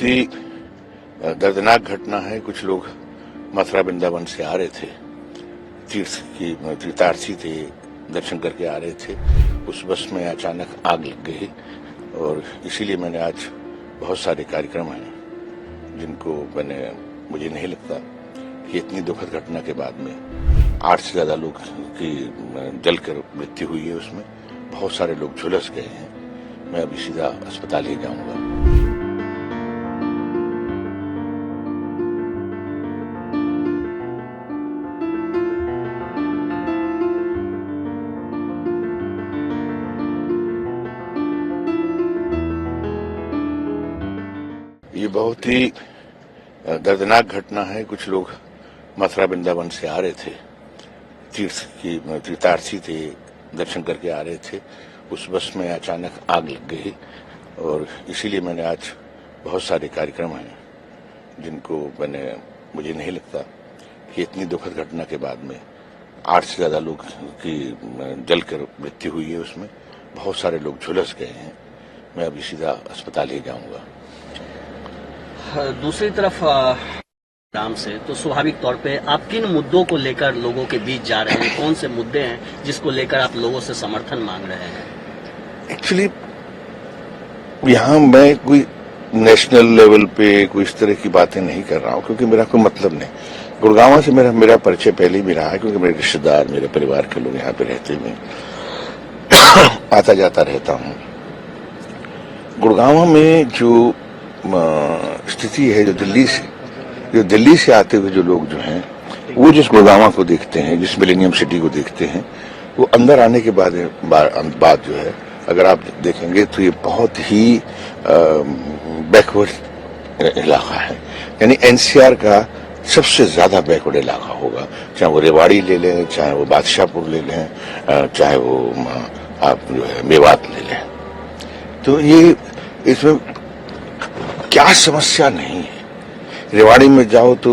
ही दर्दनाक घटना है। कुछ लोग मथुरा वृंदावन से आ रहे थे, तीर्थार्थी थे, दर्शन करके आ रहे थे। उस बस में अचानक आग लग गई और इसीलिए मैंने आज बहुत सारे कार्यक्रम हैं जिनको मुझे नहीं लगता कि इतनी दुखद घटना के बाद में 8 से ज्यादा लोग की जलकर मृत्यु हुई है। उसमें बहुत सारे लोग झुलस गए हैं। मैं अभी सीधा अस्पताल ही जाऊंगा। ये बहुत ही दर्दनाक घटना है। कुछ लोग मथुरा वृंदावन से आ रहे थे, तीर्थार्थी थे, दर्शन करके आ रहे थे। उस बस में अचानक आग लग गई और इसीलिए मैंने आज बहुत सारे कार्यक्रम हैं जिनको मुझे नहीं लगता कि इतनी दुखद घटना के बाद में 8 से ज्यादा लोग की जलकर मृत्यु हुई है। उसमें बहुत सारे लोग झुलस गए हैं। मैं अभी सीधा अस्पताल ही जाऊंगा। दूसरी तरफ नाम से तो स्वाभाविक तौर पे आप किन मुद्दों को लेकर लोगों के बीच जा रहे हैं? कौन से मुद्दे हैं जिसको लेकर आप लोगों से समर्थन मांग रहे हैं? एक्चुअली यहाँ मैं कोई नेशनल लेवल पे कोई इस तरह की बातें नहीं कर रहा हूँ, क्योंकि मेरा कोई मतलब नहीं। गुड़गांव से मेरा परिचय पहले भी रहा है, क्योंकि मेरे रिश्तेदार, मेरे परिवार के लोग यहाँ पे रहते हैं, आता जाता रहता हूँ। गुड़गांव में जो स्थिति है, जो दिल्ली से आते हुए जो लोग जो हैं, वो जिस गुड़गांव को देखते हैं, जिस मिलेनियम सिटी को देखते हैं, वो अंदर आने के बाद जो है, अगर आप देखेंगे तो ये बहुत ही बैकवर्ड इलाका है। यानी एनसीआर का सबसे ज्यादा बैकवर्ड इलाका होगा। चाहे वो रेवाड़ी ले लें, चाहे वो बादशाहपुर ले लें, चाहे वो आप जो है मेवात ले लें। तो ये इसमें क्या समस्या नहीं है। रेवाड़ी में जाओ तो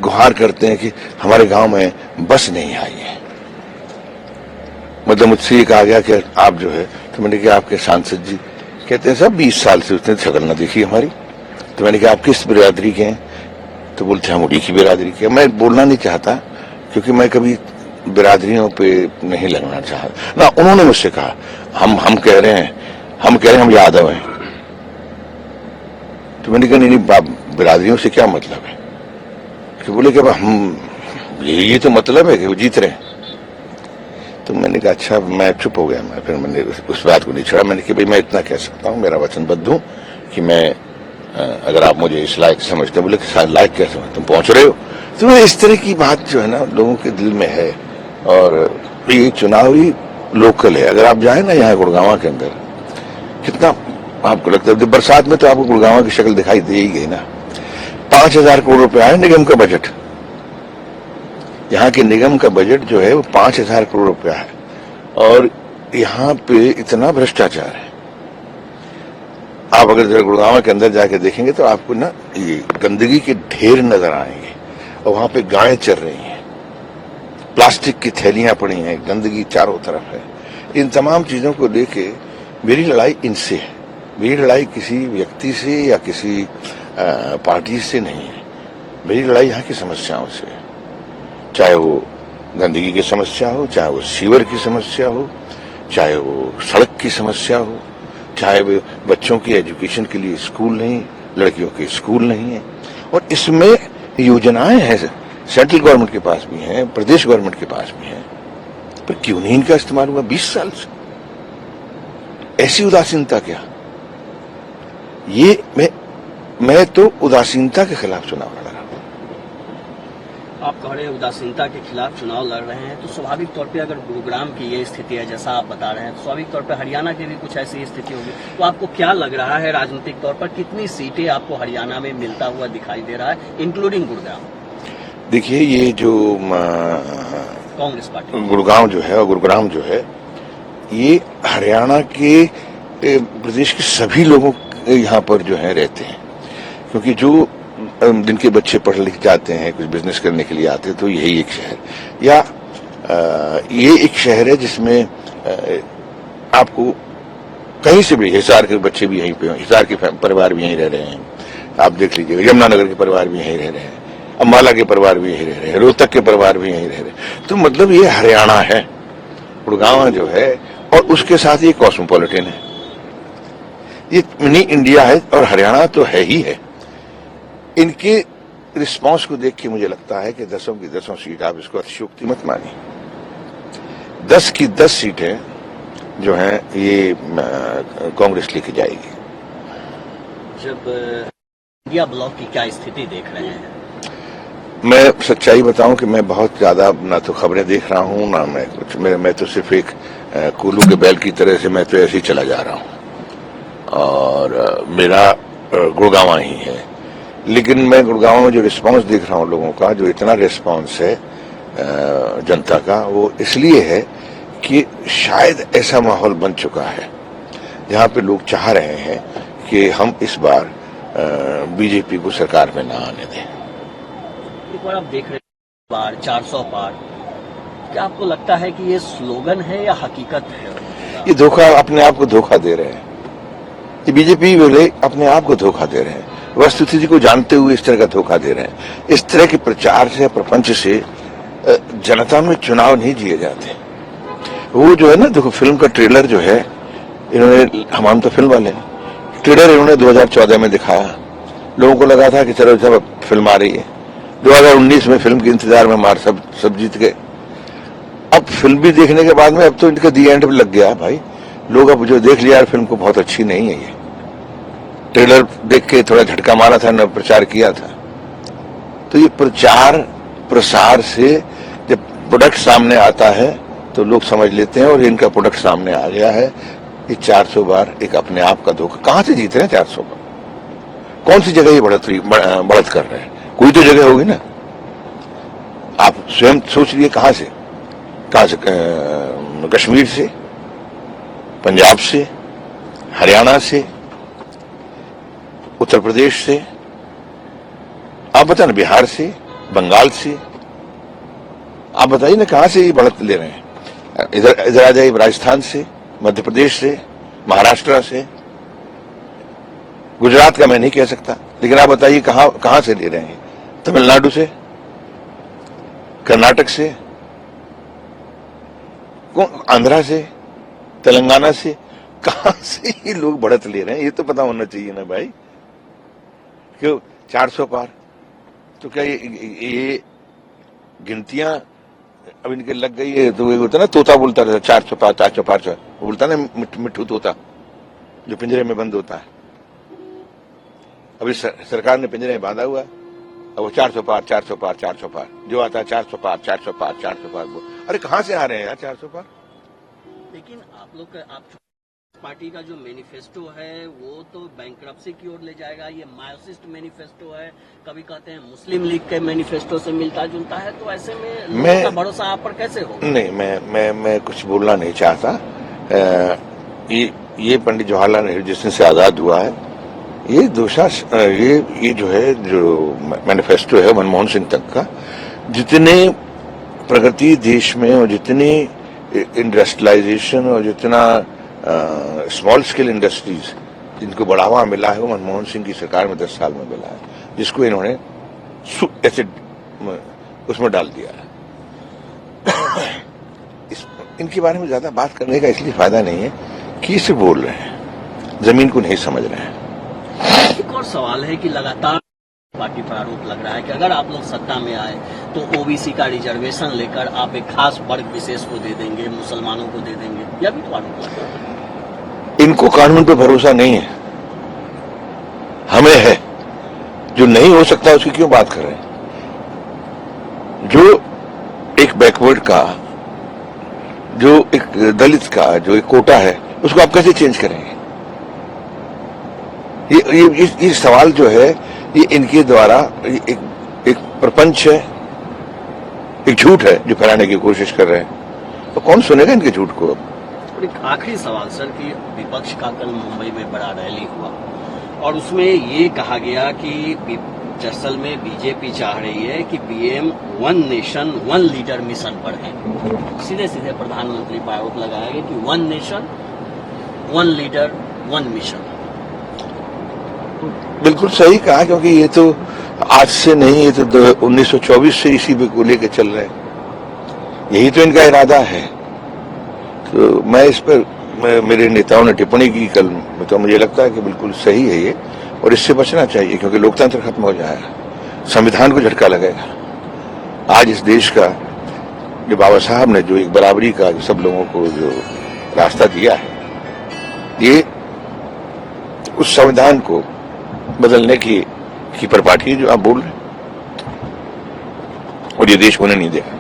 गुहार करते हैं कि हमारे गांव में बस नहीं आई है। मतलब मुझसे ये कहा गया कि आप जो है, तो मैंने कहा आपके सांसद जी कहते हैं सब 20 साल से उसने शक्ल न देखी हमारी। तो मैंने कहा आप किस बिरादरी के हैं? तो बोलते हम उड़ी की बिरादरी के। मैं बोलना नहीं चाहता, क्योंकि मैं कभी बिरादरियों पे नहीं लगना चाहता ना। उन्होंने मुझसे कहा हम कह रहे हैं हम यादव हैं। तो मैंने कहा नहीं बिरादरियों से क्या मतलब है? कि बोले कि हम ये तो मतलब है कि वो जीत रहे हैं। तो मैंने कहा अच्छा, मैं चुप हो गया। फिर मैंने उस बात को नहीं छोड़ा। मैंने कहा भाई मैं इतना कह सकता हूँ, मेरा वचनबद्ध हूँ कि मैं अगर आप मुझे इस लायक समझते, बोले कि लायक क्या समझते, तुम पहुंच रहे हो। तो इस तरह की बात जो है ना लोगों के दिल में है। और ये चुनावी लोकल है। अगर आप जाए ना यहाँ गुड़गांव के अंदर, कितना आपको लगता है बरसात में तो आपको गुड़गांव की शक्ल दिखाई दे ही गई ना। 5,000 करोड़ रुपया है निगम का बजट। यहाँ के निगम का बजट जो है वो 5,000 करोड़ रुपया है। और यहाँ पे इतना भ्रष्टाचार है। आप अगर जरा गुड़गांव के अंदर जाके देखेंगे तो आपको ना ये गंदगी के ढेर नजर आएंगे। और वहां पे गायें चर रही हैं, प्लास्टिक की थैलियां पड़ी हैं, गंदगी चारों तरफ है। इन तमाम चीजों को लेके मेरी लड़ाई इनसे है। मेरी लड़ाई किसी व्यक्ति से या किसी पार्टी से नहीं है। मेरी लड़ाई यहाँ की समस्याओं से है। चाहे वो गंदगी की समस्या हो, चाहे वो सीवर की समस्या हो, चाहे वो सड़क की समस्या हो, चाहे वो बच्चों की एजुकेशन के लिए स्कूल नहीं, लड़कियों के स्कूल नहीं है। और इसमें योजनाएं हैं, सेंट्रल गवर्नमेंट के पास भी हैं, प्रदेश गवर्नमेंट के पास भी हैं, पर क्यों नहीं इनका इस्तेमाल हुआ 20 साल से? ऐसी उदासीनता क्या? ये मैं तो उदासीनता के खिलाफ चुनाव लड़ रहा हूं। आप कह रहे हैं उदासीनता के खिलाफ चुनाव लड़ रहे हैं, तो स्वाभाविक तौर पे अगर गुरुग्राम की ये स्थिति है जैसा आप बता रहे हैं, तो स्वाभाविक तौर पे हरियाणा की भी कुछ ऐसी स्थिति होगी। तो आपको क्या लग रहा है राजनीतिक तौर पर कितनी सीटें आपको हरियाणा में मिलता हुआ दिखाई दे रहा है, इंक्लूडिंग गुरुग्राम? देखिए, ये जो कांग्रेस पार्टी गुड़गांव जो है और गुरुग्राम जो है, ये हरियाणा के प्रदेश के सभी लोगों यहाँ पर जो है रहते हैं। क्योंकि जो जिनके बच्चे पढ़ लिख जाते हैं, कुछ बिजनेस करने के लिए आते हैं, तो यही एक शहर या ये एक शहर है जिसमें आपको कहीं से भी, हिसार के बच्चे भी यहीं पे, हिसार के परिवार भी यहीं रह रहे हैं, आप देख लीजिएगा, यमुनानगर के परिवार भी यहीं रह रहे हैं, अम्बाला के परिवार भी यहीं रह रहे हैं, रोहतक के परिवार भी यहीं रह रहे हैं। तो मतलब ये हरियाणा है, गुड़गांव जो है, और उसके साथ ये कॉस्मोपॉलिटन है, ये मिनी इंडिया है, और हरियाणा तो है ही है। इनके रिस्पांस को देख के मुझे लगता है कि 10 की 10 सीट, आप इसको अतिशयोक्ति मत मानिए, 10 की 10 सीटें जो हैं ये कांग्रेस लेके जाएगी। जब इंडिया ब्लॉक की क्या स्थिति देख रहे हैं? मैं सच्चाई बताऊं कि मैं बहुत ज्यादा ना तो खबरें देख रहा हूं, ना मैं कुछ, मैं तो सिर्फ एक कोल्हू के बैल की तरह से मैं तो ऐसे ही चला जा रहा हूं, और मेरा गुड़गांव ही है। लेकिन मैं गुड़गांव में जो रिस्पांस देख रहा हूं लोगों का, जो इतना रिस्पांस है जनता का, वो इसलिए है कि शायद ऐसा माहौल बन चुका है जहां पे लोग चाह रहे हैं कि हम इस बार बीजेपी को सरकार में ना आने दें। एक बार आप देख रहे हैं पार 400 पार, क्या आपको लगता है कि ये स्लोगन है या हकीकत है? ये धोखा, अपने आप को धोखा दे रहे हैं, ये बीजेपी वाले अपने आप को धोखा दे रहे हैं, वस्तुस्थिति को जानते हुए इस तरह का धोखा दे रहे हैं। इस तरह के प्रचार से, प्रपंच से जनता में चुनाव नहीं जिए जाते। वो जो है ना, देखो फिल्म का ट्रेलर जो है, इन्होंने, हम तो फिल्म वाले, ट्रेलर इन्होंने 2014 में दिखाया, लोगों को लगा था कि चलो जब फिल्म आ रही है, 2019 में फिल्म के इंतजार में मार सब जीत गए। अब फिल्म भी देखने के बाद में अब तो इनका दी एंड लग गया भाई, लोग अब जो देख लिया फिल्म को बहुत अच्छी नहीं है, ये ट्रेलर देख के थोड़ा झटका मारा था, न प्रचार किया था। तो ये प्रचार प्रसार से जब प्रोडक्ट सामने आता है तो लोग समझ लेते हैं, और इनका प्रोडक्ट सामने आ गया है। ये 400 बार एक अपने आप का धोखा, कहां से जीत रहे हैं 400 बार? कौन सी जगह ये बढ़त कर रहे हैं? कोई तो जगह होगी ना, आप स्वयं सोच लिए, कहां से कश्मीर से, पंजाब से, हरियाणा से, उत्तर प्रदेश से, आप बताए ना, बिहार से, बंगाल से, आप बताइए ना कहां से ये बढ़त ले रहे हैं? इधर आ जाइए, राजस्थान से, मध्य प्रदेश से, महाराष्ट्र से, गुजरात का मैं नहीं कह सकता, लेकिन आप बताइए कहां से ले रहे हैं? तमिलनाडु से, कर्नाटक से, आंध्रा से, तेलंगाना से, कहां से ये लोग बढ़त ले रहे हैं? ये तो पता होना चाहिए ना भाई। क्यों 400 पार? तो क्या ये गिनतियां अब इनके लग गई है? तो होता ना, तोता बोलता रहता 400 पार 400 पार, वो बोलता ना मिट्ठू तोता जो पिंजरे में बंद होता है। अभी सरकार ने पिंजरे में बांधा हुआ, अब वो 400 पार 400 पार 400 पार जो आता है, 400 पार 400 पार 400 पार। अरे कहां से आ रहे हैं यार 400 पार? लेकिन आप लोग का, आप पार्टी का जो मैनिफेस्टो है वो तो बैंक्रप्सी की ओर ले जाएगा, ये मायोसिस्ट मैनिफेस्टो है। कभी कहते हैं मुस्लिम लीग के मैनिफेस्टो से मिलता जुलता है, तो ऐसे में लोगों का भरोसा आप पर कैसे हो? नहीं, मैं कुछ बोलना नहीं चाहता। ये पंडित जवाहरलाल नेहरू जिस दिन से आजाद हुआ है, ये ये जो है, जो मैनिफेस्टो है मनमोहन सिंह तक का, जितने प्रगति देश में और जितनी इंडस्ट्रियलाइजेशन और जितना स्मॉल स्केल इंडस्ट्रीज जिनको बढ़ावा मिला है, वो मनमोहन सिंह की सरकार में 10 साल में मिला है, जिसको इन्होंने ऐसे उसमें डाल दिया है। इनके बारे में ज्यादा बात करने का इसलिए फायदा नहीं है कि इसे बोल रहे हैं, जमीन को नहीं समझ रहे हैं। एक और सवाल है कि लगातार पार्टी पर आरोप लग रहा है कि अगर आप लोग सत्ता में आए तो ओबीसी का रिजर्वेशन लेकर आप एक खास वर्ग विशेष को दे देंगे, मुसलमानों को दे देंगे, यह भी तो आरोप लग रहा है। इनको कानून पे भरोसा नहीं है, हमें है। जो नहीं हो सकता उसकी क्यों बात कर रहे हैं? जो एक बैकवर्ड का, जो एक दलित का जो एक कोटा है, उसको आप कैसे चेंज करेंगे? ये सवाल जो है, ये इनके द्वारा एक प्रपंच है, एक झूठ है जो फैलाने की कोशिश कर रहे हैं। तो कौन सुनेगा इनके झूठ को? और एक आखिरी सवाल सर, कि विपक्ष का कल मुंबई में बड़ा रैली हुआ और उसमें ये कहा गया कि दरअसल में बीजेपी चाह रही है कि PM one nation one leader mission पर है। सीधे सीधे प्रधानमंत्री पर आरोप लगाया गया कि one nation one leader one mission. बिल्कुल सही कहा, क्योंकि ये तो आज से नहीं, ये तो 1924 से इसी को लेकर चल रहे हैं। यही तो इनका इरादा है। तो मैं इस पर मेरे नेताओं ने टिप्पणी की कल, तो मुझे लगता है कि बिल्कुल सही है ये, और इससे बचना चाहिए, क्योंकि लोकतंत्र खत्म हो जाएगा, संविधान को झटका लगेगा। आज इस देश का जो बाबा साहब ने जो एक बराबरी का जो सब लोगों को जो रास्ता दिया है, ये उस संविधान को बदलने की परिपाटी जो आप बोल रहे हैं, और ये देश होने नहीं देगा।